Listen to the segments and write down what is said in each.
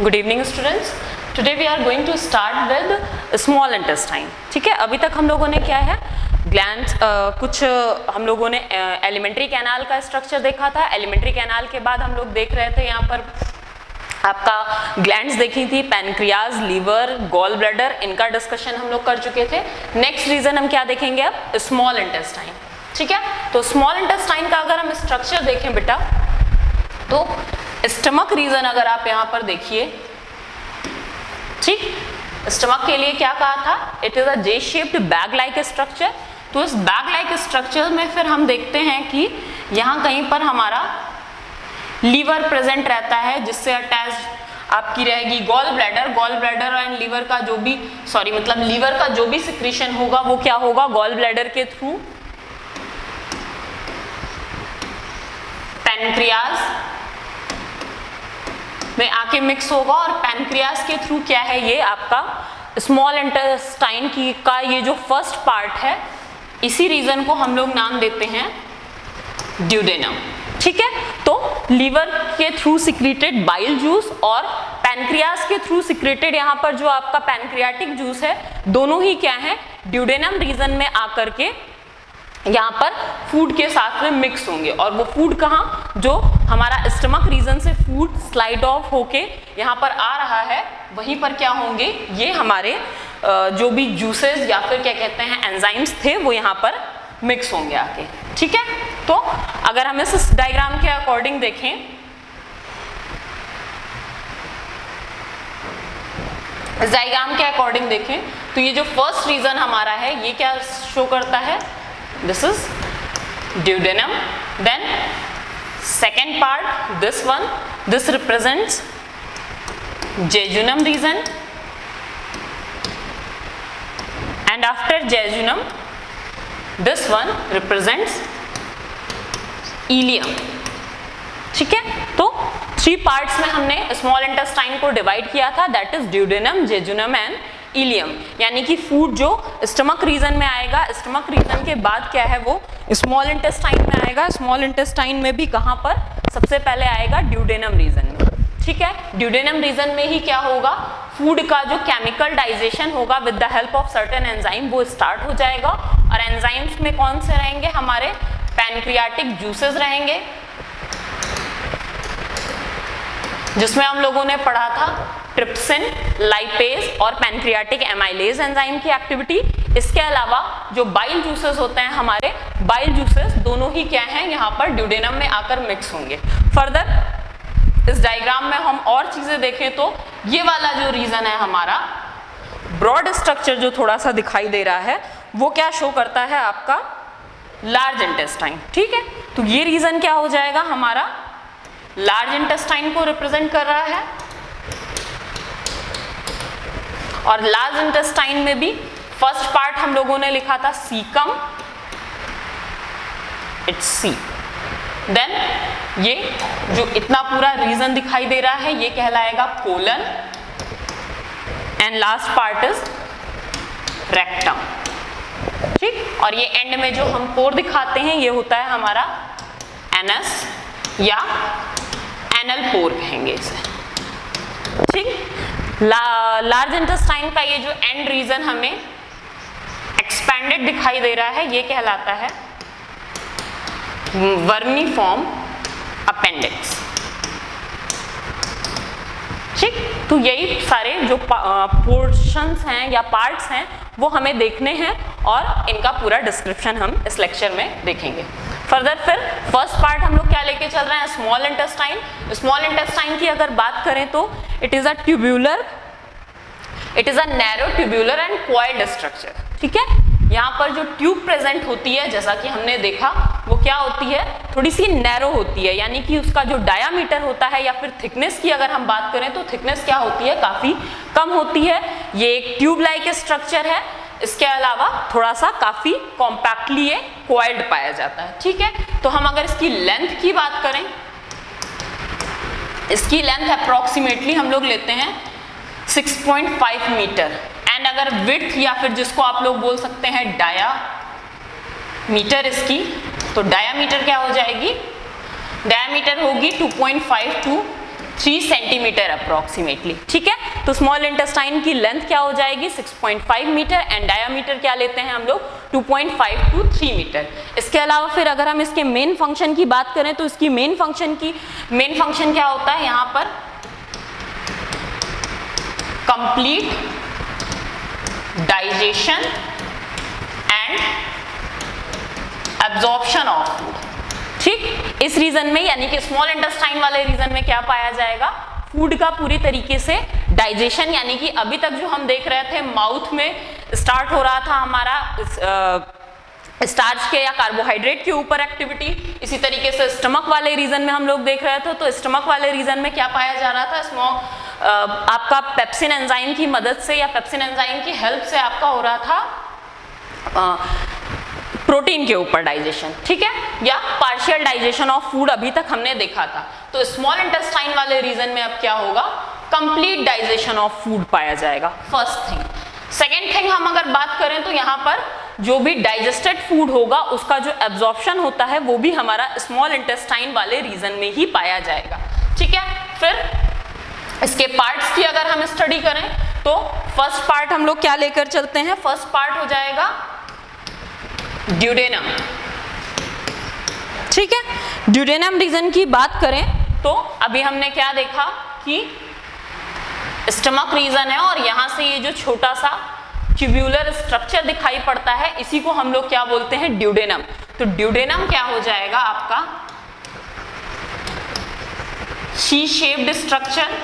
Good evening students, today we are going to start with small intestine. ठीक है, अभी तक हम लोगों ने क्या है ग्लैंड्स कुछ हम लोगों ने एलिमेंट्री कैनाल का स्ट्रक्चर देखा था। एलिमेंट्री कैनाल के बाद हम लोग देख रहे थे यहाँ पर आपका ग्लैंड्स देखी थी, पैनक्रियाज, लीवर, गॉल ब्लैडर, इनका डिस्कशन हम लोग कर चुके थे। नेक्स्ट रीजन हम क्या देखेंगे अब, स्मॉल इंटेस्टाइन। ठीक है, तो स्मॉल इंटेस्टाइन का अगर हम स्ट्रक्चर देखें बेटा तो स्टमक रीजन अगर आप यहाँ पर देखिए, ठीक, स्टमक के लिए क्या कहा था, it is a J shaped bag like structure. तो इस बैग लाइक स्ट्रक्चर में फिर हम देखते हैं कि यहाँ कहीं पर हमारा लीवर प्रेजेंट रहता है जिससे अटैच आपकी रहेगी gall bladder. Gall bladder and liver का जो भी लीवर का जो भी सिक्रीशन होगा वो क्या होगा, गॉल ब्लैडर के थ्रू पैनक्रियाज में आके मिक्स होगा और पैनक्रियाज के थ्रू क्या है, ये आपका स्मॉल इंटेस्टाइन की का ये जो फर्स्ट पार्ट है, इसी रीजन को हम लोग नाम देते हैं ड्यूडेनम। ठीक है, तो लीवर के थ्रू सिक्रेटेड बाइल जूस और पैनक्रियाज के थ्रू सिक्रेटेड यहाँ पर जो आपका पैनक्रियाटिक जूस है, दोनों ही क्या है ड्यूडेनम रीजन में आकर के यहाँ पर फूड के साथ में मिक्स होंगे। और वो फूड कहाँ, जो हमारा स्टमक रीजन से फूड स्लाइड ऑफ होके यहाँ पर आ रहा है, वहीं पर क्या होंगे, ये हमारे जो भी जूसेस या फिर क्या कहते हैं एंजाइम्स थे वो यहाँ पर मिक्स होंगे आके। ठीक है, तो अगर हम इस डायग्राम के अकॉर्डिंग देखें, इस डायग्राम के अकॉर्डिंग देखें तो ये जो फर्स्ट रीजन हमारा है ये क्या शो करता है, this is duodenum. Then second part, this represents jejunum region, and after jejunum this one represents ileum. ठीक है, तो 3 पार्ट्स में हमने स्मॉल इंटेस्टाइन को डिवाइड किया था, that is duodenum, jejunum and ileum. यानी कि फूड जो स्टमक रीजन में आएगा, स्टमक रीजन के बाद क्या है वो स्मॉल इंटेस्टाइन में आएगा। स्मॉल इंटेस्टाइन में भी कहां पर सबसे पहले आएगा, ड्यूडेनम रीजन में। ठीक है, ड्यूडेनम रीजन में ही क्या होगा, फूड का जो केमिकल डाइजेशन होगा with the help of certain enzyme वो स्टार्ट हो जाएगा। और एंजाइम्स में कौन से रहेंगे, हमारे पैनक्रियाटिक जूसेस रहेंगे, जिसमें हम लोगों ने पढ़ा था ट्रिप्सिन, लाइपेज और पैनक्रियाटिक एमाइलेज एंजाइम की एक्टिविटी। इसके अलावा जो बाइल जूसेस होते हैं, हमारे बाइल जूसेस दोनों ही क्या हैं, यहाँ पर ड्यूडेनम में आकर मिक्स होंगे। फर्दर इस डायग्राम में हम और चीजें देखें तो ये वाला जो रीजन है हमारा ब्रॉड स्ट्रक्चर जो थोड़ा सा दिखाई दे रहा है वो क्या शो करता है, आपका लार्ज इंटेस्टाइन। ठीक है, तो ये रीजन क्या हो जाएगा, हमारा लार्ज इंटेस्टाइन को रिप्रेजेंट कर रहा है। और लार्ज इंटेस्टाइन में भी फर्स्ट पार्ट हम लोगों ने लिखा था सीकम, इट्स सी। देन ये जो इतना पूरा रीजन दिखाई दे रहा है ये कहलाएगा colon, and last part is rectum. ठीक, और ये एंड में जो हम पोर दिखाते हैं ये होता है हमारा एनस या एनल पोर कहेंगे इसे। ठीक, लार्ज इंटेस्टाइन का ये जो एंड रीजन हमें एक्सपेंडेड दिखाई दे रहा है ये कहलाता है वर्मीफॉर्म अपेंडिक्स। ठीक, तो यही सारे जो पोर्शंस हैं या पार्ट्स हैं वो हमें देखने हैं और इनका पूरा डिस्क्रिप्शन हम इस लेक्चर में देखेंगे। फर्दर फिर फर्स्ट पार्ट हम लोग क्या लेके चल रहे हैं, स्मॉल इंटेस्टाइन। स्मॉल इंटेस्टाइन की अगर बात करें तो it is a narrow tubular and coiled structure. ठीक है, यहाँ पर जो ट्यूब प्रेजेंट होती है जैसा कि हमने देखा वो क्या होती है, थोड़ी सी नैरो होती है, यानी कि उसका जो डायामीटर होता है या फिर थिकनेस की अगर हम बात करें तो थिकनेस क्या होती है, काफी कम होती है। ये एक ट्यूब लाइक स्ट्रक्चर है, इसके अलावा थोड़ा सा काफी कॉम्पैक्टली ये क्वाइल्ड पाया जाता है। ठीक है, तो हम अगर इसकी लेंथ की बात करें, इसकी लेंथ अप्रोक्सीमेटली हम लोग लेते हैं 6.5 मीटर। एंड अगर विड्थ या फिर जिसको आप लोग बोल सकते हैं डायामीटर इसकी, तो डायामीटर क्या हो जाएगी, डायामीटर होगी 2.5 to 3 सेंटीमीटर अप्रोक्सीमेटली, ठीक है। तो स्मॉल इंटेस्टाइन की लेंथ क्या हो जाएगी 6.5 मीटर एंड डायामीटर क्या लेते हैं हम लोग 2.5 to 3 मीटर। इसके अलावा फिर अगर हम इसके मेन फंक्शन की बात करें तो इसकी मेन फंक्शन क्या होता है यहाँ पर, complete digestion and absorption of food, ठीक। इस रीजन में यानी कि स्मॉल इंटेस्टाइन वाले रीजन में क्या पाया जाएगा, फूड का पूरी तरीके से डाइजेशन, यानी कि अभी तक जो हम देख रहे थे माउथ में स्टार्ट हो रहा था हमारा स्टार्च के या कार्बोहाइड्रेट के ऊपर एक्टिविटी, इसी तरीके से स्टमक वाले रीजन में हम लोग देख रहे थे। तो स्टमक वाले रीजन में क्या पाया जा रहा था, आपका पेप्सिन एंजाइम की मदद से या पेप्सिन एंजाइम की हेल्प से आपका हो रहा था प्रोटीन के ऊपर डाइजेशन, ठीक है, या पार्शियल डाइजेशन ऑफ फूड अभी तक हमने देखा था। तो स्मॉल इंटेस्टाइन वाले रीजन में अब क्या होगा, कंप्लीट डाइजेशन ऑफ फूड पाया जाएगा, फर्स्ट थिंग। सेकेंड थिंग हम अगर बात करें तो यहाँ पर जो भी डाइजेस्टेड फूड होगा उसका जो एब्जॉर्प्शन होता है वो भी हमारा स्मॉल इंटेस्टाइन वाले रीजन में ही पाया जाएगा, ठीक है। फिर इसके पार्ट्स की अगर हम स्टडी करें तो फर्स्ट पार्ट हम लोग क्या लेकर चलते हैं, फर्स्ट पार्ट हो जाएगा ड्यूडेनम, ठीक है। ड्यूडेनम रीजन की बात करें तो अभी हमने क्या देखा कि स्टमक रीजन है और यहां से ये जो छोटा सा ट्यूब्यूलर स्ट्रक्चर दिखाई पड़ता है इसी को हम लोग क्या बोलते हैं, ड्यूडेनम। तो ड्यूडेनम क्या हो जाएगा आपका शी शेप्ड स्ट्रक्चर,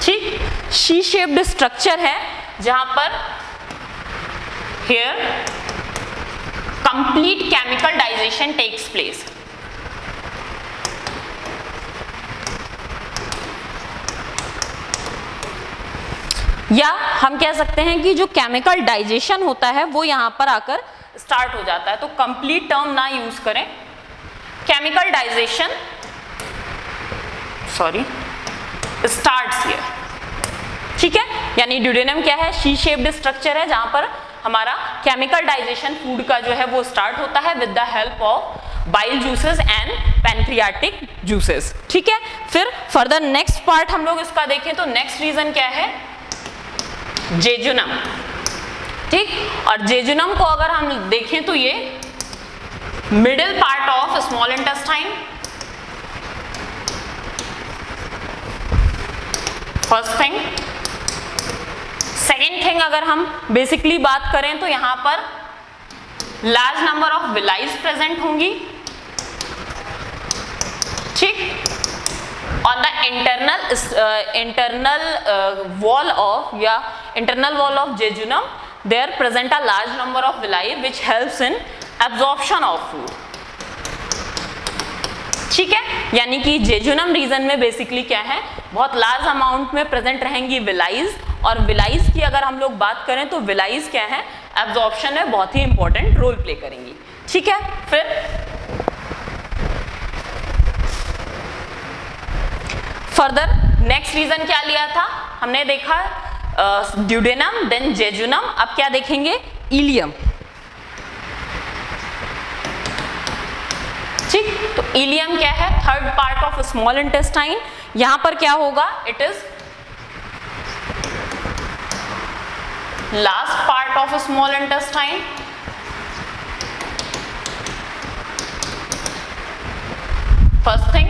ठीक, शी शेप्ड स्ट्रक्चर है जहां पर here complete chemical digestion takes place। या हम कह सकते हैं कि जो केमिकल डाइजेशन होता है वो यहां पर आकर स्टार्ट हो जाता है। तो कंप्लीट टर्म ना यूज करें, केमिकल डाइजेशन स्टार्ट्स हियर, ठीक है। यानी ड्यूडेनम क्या है, शी शेप्ड स्ट्रक्चर है जहां पर हमारा केमिकल डाइजेशन फूड का जो है वो स्टार्ट होता है with the help of bile juices and pancreatic juices, ठीक है। फिर फर्दर नेक्स्ट पार्ट हम लोग इसका देखें तो नेक्स्ट रीजन क्या है, जेजुनम, ठीक। और जेजुनम को अगर हम देखें तो ये middle part of small intestine, first thing. Second thing अगर हम बेसिकली बात करें तो यहां पर लार्ज नंबर ऑफ विलाइज प्रेजेंट होंगी, ठीक। On the internal wall of jejunum there present a large number of villi which helps in absorption of food, ठीक है। यानी कि जेजुनम रीजन में बेसिकली क्या है, बहुत लार्ज अमाउंट में प्रेजेंट रहेंगी विलाइज, और विलाइज की अगर हम लोग बात करें तो विलाइज क्या है, एब्जॉर्प्शन में बहुत ही इंपॉर्टेंट रोल प्ले करेंगी, ठीक है। फिर फर्दर नेक्स्ट रीजन क्या लिया था हमने, देखा ड्यूडेनम, देन जेजुनम, अब क्या देखेंगे, इलियम, ठीक। तो इलियम क्या है, third part of small intestine. यहां पर क्या होगा, it is last part of small intestine, first thing.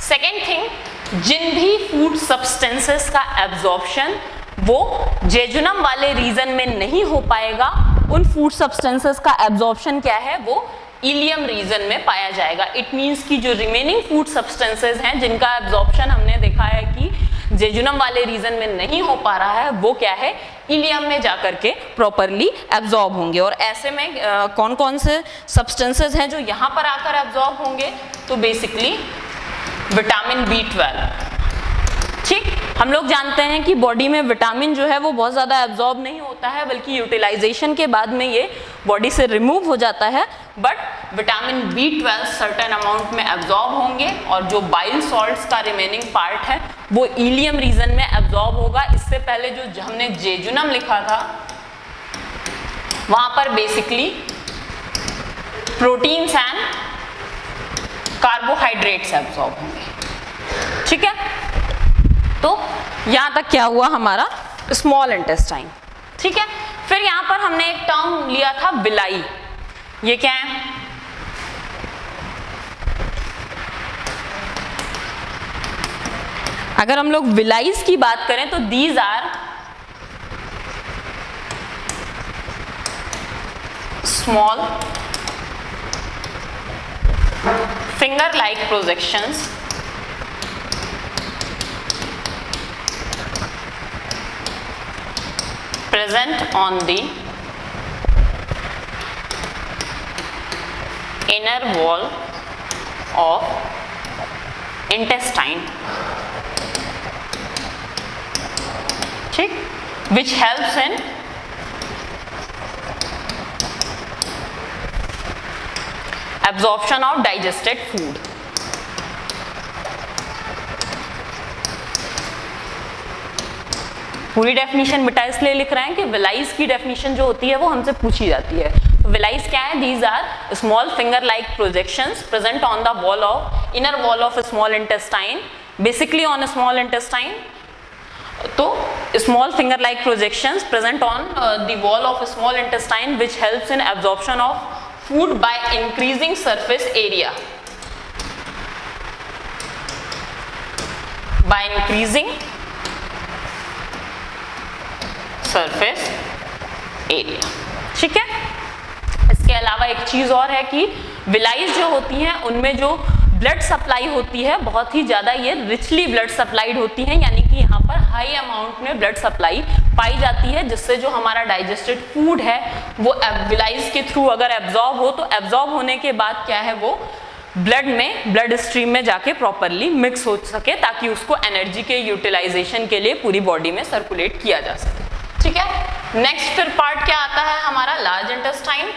Second thing, जिन भी फूड सब्सटेंसेस का एब्जॉर्प्शन वो जेजुनम वाले रीजन में नहीं हो पाएगा, उन फूड सब्सटेंसेस का एब्जॉर्प्शन क्या है, वो इलियम रीजन में पाया जाएगा। इट मींस कि जो रिमेनिंग फूड सब्सटेंसेस हैं जिनका एब्जॉर्प्शन हमने देखा है कि जेजुनम वाले रीजन में नहीं हो पा रहा है, वो क्या है, इलियम में जाकर के प्रॉपरली एब्जॉर्ब होंगे। और ऐसे में कौन कौन से सब्सटेंसेस हैं जो यहाँ पर आकर एब्जॉर्ब होंगे, तो बेसिकली विटामिन B12, ठीक। हम लोग जानते हैं कि बॉडी में विटामिन जो है वो बहुत ज़्यादा एब्जॉर्ब नहीं होता है, बल्कि यूटिलाइजेशन के बाद में ये बॉडी से रिमूव हो जाता है, but vitamin B12 certain amount में एब्जॉर्ब होंगे, और जो बाइल सॉल्ट्स का रिमेनिंग पार्ट है वो इलियम रीजन में एब्जॉर्ब होगा। इससे पहले जो हमने जेजुनम लिखा था वहाँ पर basically proteins and carbohydrates absorb होंगे, ठीक है, तो यहां तक क्या हुआ हमारा स्मॉल इंटेस्टाइन। ठीक है, फिर यहां पर हमने एक टर्म लिया था विलाई। ये क्या है? अगर हम लोग विलाइज की बात करें तो these are small finger like projections present on the inner wall of intestine, ठीक, which helps in absorption of digested food। पूरी डेफिनेशन मिटा इसलिए लिख रहे हैं कि विलाइज की डेफिनेशन जो होती है वो हमसे पूछी जाती है। तो विलाइज क्या है? These are small finger like projections present on the wall of inner wall of small intestine, basically on small intestine. तो small finger like projections present on the wall of small intestine which helps in absorption of food by increasing surface area, by increasing surface area। ठीक है, इसके अलावा एक चीज और है कि विलाइज जो होती हैं उनमें जो ब्लड सप्लाई होती है बहुत ही ज्यादा ये रिचली ब्लड सप्लाइड होती है, यानी कि यहाँ पर हाई अमाउंट में ब्लड सप्लाई पाई जाती है, जिससे जो हमारा डाइजेस्टेड फूड है वो विलाइज के थ्रू अगर एब्जॉर्ब हो तो एब्जॉर्ब होने के बाद क्या है वो ब्लड में, ब्लड स्ट्रीम में जाके प्रॉपरली मिक्स हो सके, ताकि उसको एनर्जी के यूटिलाइजेशन के लिए पूरी बॉडी में सर्कुलेट किया जा सके। ठीक है, नेक्स्ट फिर पार्ट क्या आता है हमारा? Large intestine.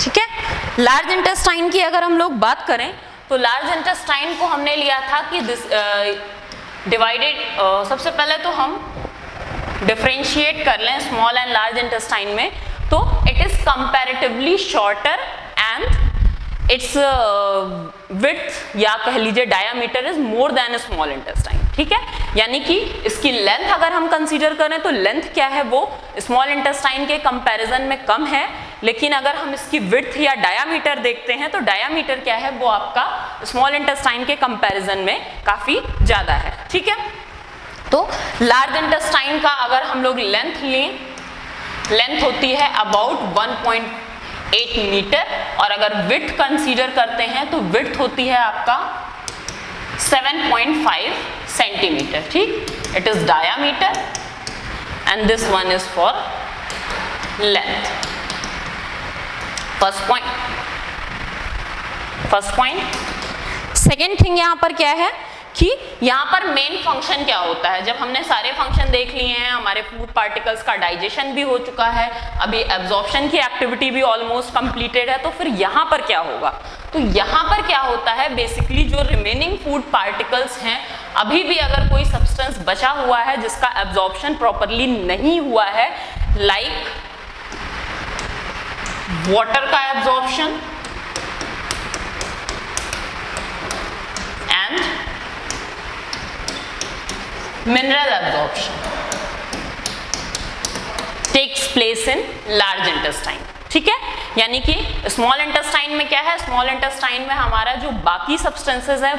ठीक है, लार्ज इंटेस्टाइन की अगर हम लोग बात करें तो लार्ज इंटेस्टाइन को हमने लिया था कि डिवाइडेड, सबसे पहले तो हम डिफरेंशिएट कर लें स्मॉल एंड लार्ज इंटेस्टाइन में, तो it is comparatively shorter and it's width या कह लीजिए diameter is more than small intestine. ठीक है, यानी कि इसकी लेंथ अगर हम कंसीडर करें तो लेंथ क्या है वो स्मॉल इंटेस्टाइन के कंपैरिजन में कम है, लेकिन अगर हम इसकी विड्थ या डायामीटर देखते हैं तो डायामीटर क्या है वो आपका स्मॉल इंटेस्टाइन के कंपैरिजन में काफी ज्यादा है। ठीक है, तो लार्ज इंटेस्टाइन का अगर हम लोग लेंथ लें, लेंथ होती है अबाउट 1.8 मीटर, और अगर विड्थ कंसीडर करते हैं तो विड्थ होती है आपका 7.5 सेंटीमीटर। ठीक, it is diameter and this one is for length. First point. Second thing यहां पर क्या है कि यहाँ पर मेन फंक्शन क्या होता है? जब हमने सारे फंक्शन देख लिए हैं, हमारे फूड पार्टिकल्स का डाइजेशन भी हो चुका है, अभी एब्जॉर्प्शन की एक्टिविटी भी ऑलमोस्ट कंप्लीटेड है, तो फिर यहाँ पर क्या होगा? तो यहाँ पर क्या होता है, बेसिकली जो रिमेनिंग फूड पार्टिकल्स हैं, अभी भी अगर कोई सब्सटेंस बचा हुआ है जिसका एब्जॉर्प्शन प्रॉपरली नहीं हुआ है, लाइक वाटर का absorption and mineral absorption takes place in large intestine। ठीक है, यानी कि स्मॉल इंटेस्टाइन में क्या है? स्मॉल इंटेस्टाइन में हमारा जो बाकी सब्सटेंसेस है,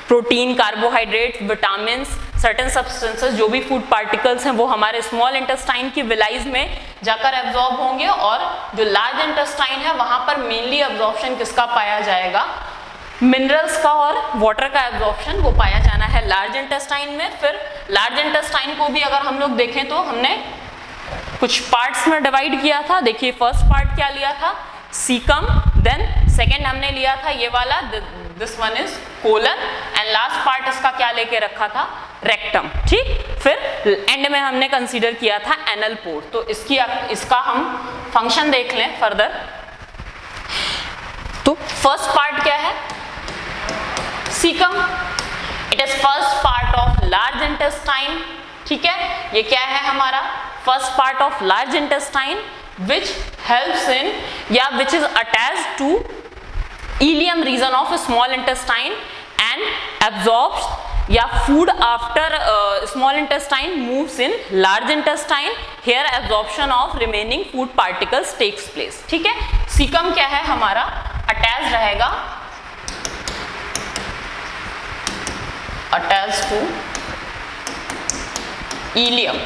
protein, carbohydrate, vitamins, certain substances, जो भी फूड पार्टिकल्स हैं, वो हमारे स्मॉल इंटेस्टाइन की विलाइज में जाकर एब्जॉर्ब होंगे, और जो लार्ज इंटेस्टाइन है वहां पर मेनली एब्जॉर्प्शन किसका पाया जाएगा? मिनरल्स का और वाटर का एब्जॉर्प्शन वो पाया जाना है लार्ज इंटेस्टाइन में। फिर लार्ज इंटेस्टाइन को भी अगर हम लोग देखें तो हमने कुछ पार्ट्स में डिवाइड किया था। देखिए, फर्स्ट पार्ट क्या लिया था? सीकम, देन सेकेंड हमने लिया था ये वाला, this one is colon, and last part इसका क्या लेके रखा था? रेक्टम। ठीक, फिर एंड में हमने कंसीडर किया था एनल पोर। तो इसका हम फंक्शन देख लें फर्दर। तो फर्स्ट पार्ट क्या है? Caecum, it is first part of large intestine. ठीक है, ये क्या है हमारा? First part of large intestine, which helps in या which is attached to ileum region of small intestine and absorbs या food after small intestine moves in large intestine. Here absorption of remaining food particles takes place. ठीक है, caecum क्या है हमारा, attach रहेगा, attach to ilium.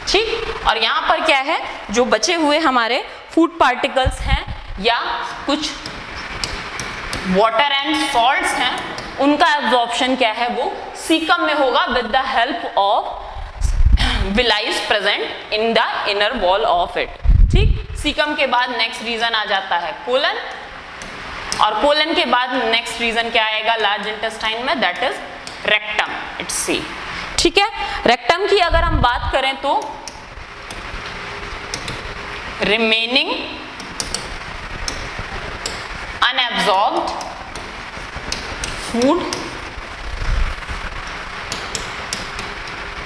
ठीक, और यहां पर क्या है, जो बचे हुए हमारे फूड पार्टिकल्स हैं या कुछ वाटर एंड सॉल्ट्स हैं, उनका एब्जॉर्प्शन क्या है, वो सीकम में होगा with the help of विलाइज present in the inner wall of it. ठीक, सीकम के बाद नेक्स्ट रीजन आ जाता है कोलन, और कोलन के बाद नेक्स्ट रीजन क्या आएगा लार्ज इंटेस्टाइन में, दैट इज रेक्टम. इट्स सी. ठीक है, रेक्टम की अगर हम बात करें तो remaining unabsorbed food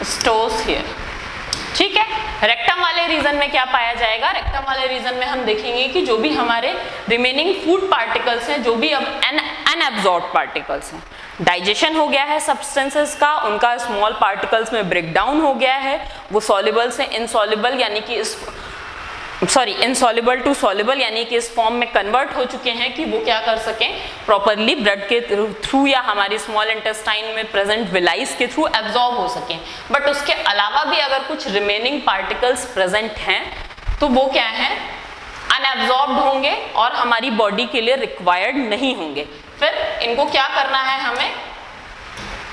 stores here. ठीक है, रेक्टम वाले रीजन में क्या पाया जाएगा, रेक्टम वाले रीजन में हम देखेंगे कि जो भी हमारे रिमेनिंग फूड पार्टिकल्स हैं, जो भी अब अनएब्जॉर्ब्ड पार्टिकल्स हैं, डाइजेशन हो गया है सब्सटेंसेस का, उनका स्मॉल पार्टिकल्स में ब्रेक डाउन हो गया है, वो सॉल्युबल से इनसॉल्युबल यानी कि इनसॉल्युबल टू सॉल्युबल यानी कि इस फॉर्म में कन्वर्ट हो चुके हैं कि वो क्या कर सकें, प्रॉपरली ब्लड के थ्रू या हमारी स्मॉल इंटेस्टाइन में प्रेजेंट विलाइस के थ्रू एब्जॉर्ब हो सकें. बट उसके अलावा भी अगर कुछ रिमेनिंग पार्टिकल्स प्रेजेंट हैं तो वो क्या है, अनएब्जॉर्ब्ड होंगे और हमारी बॉडी के लिए रिक्वायर्ड नहीं होंगे. फिर इनको क्या करना है, हमें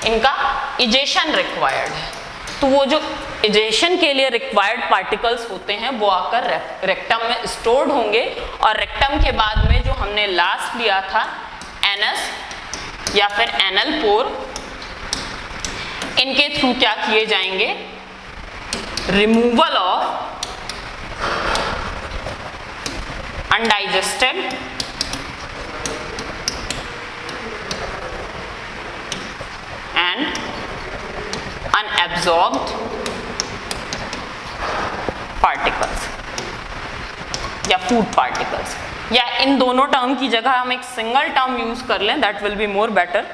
इनका इजेशन रिक्वायर्ड है. तो वो जो इजेशन के लिए रिक्वायर्ड पार्टिकल्स होते हैं वो आकर रेक्टम में स्टोर्ड होंगे, और रेक्टम के बाद में जो हमने लास्ट लिया था एनस या फिर एनल पोर, इनके थ्रू क्या किए जाएंगे, removal of undigested and unabsorbed particles या फूड पार्टिकल्स, या इन दोनों टर्म की जगह हम एक सिंगल टर्म यूज कर लें, that will be more better,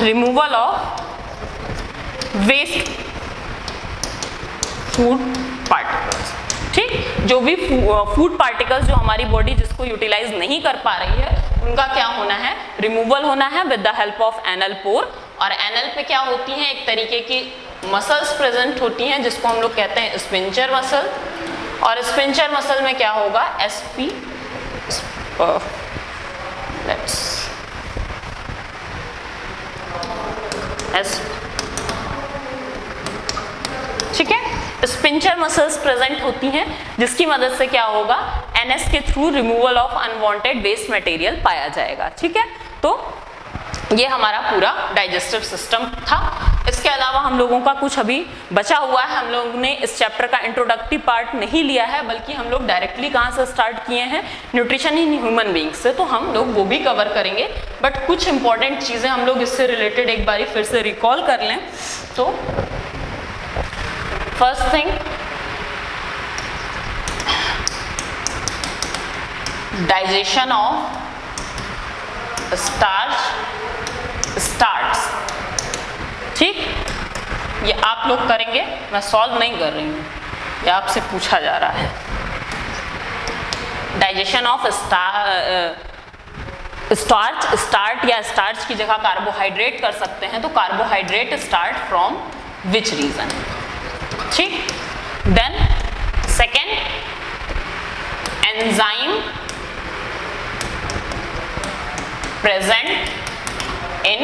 removal of waste food particles. ठीक, जो भी फूड पार्टिकल्स जो हमारी बॉडी जिसको यूटिलाइज नहीं कर पा रही है, उनका क्या होना है, रिमूवल होना है with the help of anal pore. और एनल पे क्या होती हैं, एक तरीके की मसल्स प्रेजेंट होती हैं जिसको हम लोग कहते हैं स्पिंचर मसल, और स्पिंचर मसल में क्या होगा, एसपी, ठीक है, स्पिंचर मसल्स प्रेजेंट होती हैं जिसकी मदद से क्या होगा, एनएस के through removal of unwanted waste material पाया जाएगा. ठीक है, तो ये हमारा पूरा डाइजेस्टिव सिस्टम था. इसके अलावा हम लोगों का कुछ अभी बचा हुआ है, हम लोगों ने इस चैप्टर का इंट्रोडक्टरी पार्ट नहीं लिया है, बल्कि हम लोग डायरेक्टली कहाँ से स्टार्ट किए हैं, न्यूट्रिशन इन ह्यूमन बीइंग्स से. तो हम लोग वो भी कवर करेंगे, बट कुछ इंपॉर्टेंट चीज़ें हम लोग इससे रिलेटेड एक बारी फिर से रिकॉल कर लें. तो first thing, digestion of starts. ठीक, ये आप लोग करेंगे, मैं सॉल्व नहीं कर रही हूँ, ये आपसे पूछा जा रहा है. डाइजेशन ऑफ स्टार्ट या स्टार्च की जगह कार्बोहाइड्रेट कर सकते हैं, तो carbohydrate start from which region. ठीक, then second, enzyme present in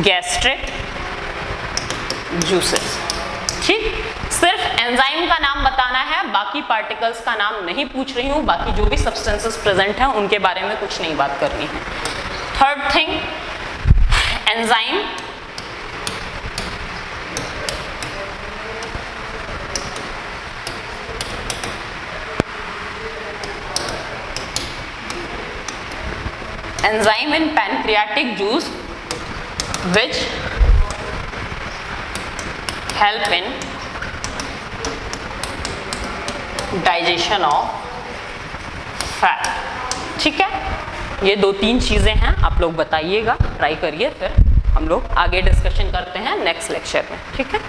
gastric juices. ठीक, सिर्फ एंजाइम का नाम बताना है, बाकी पार्टिकल्स का नाम नहीं पूछ रही हूँ, बाकी जो भी सब्सटेंसेस प्रेजेंट हैं उनके बारे में कुछ नहीं बात करनी है. Third thing, enzyme enzyme in pancreatic juice which help in digestion of fat, ठीक है। ये 2-3 चीजें हैं, आप लोग बताइएगा, ट्राई करिए, फिर हम लोग आगे डिस्कशन करते हैं नेक्स्ट लेक्चर में, ठीक है।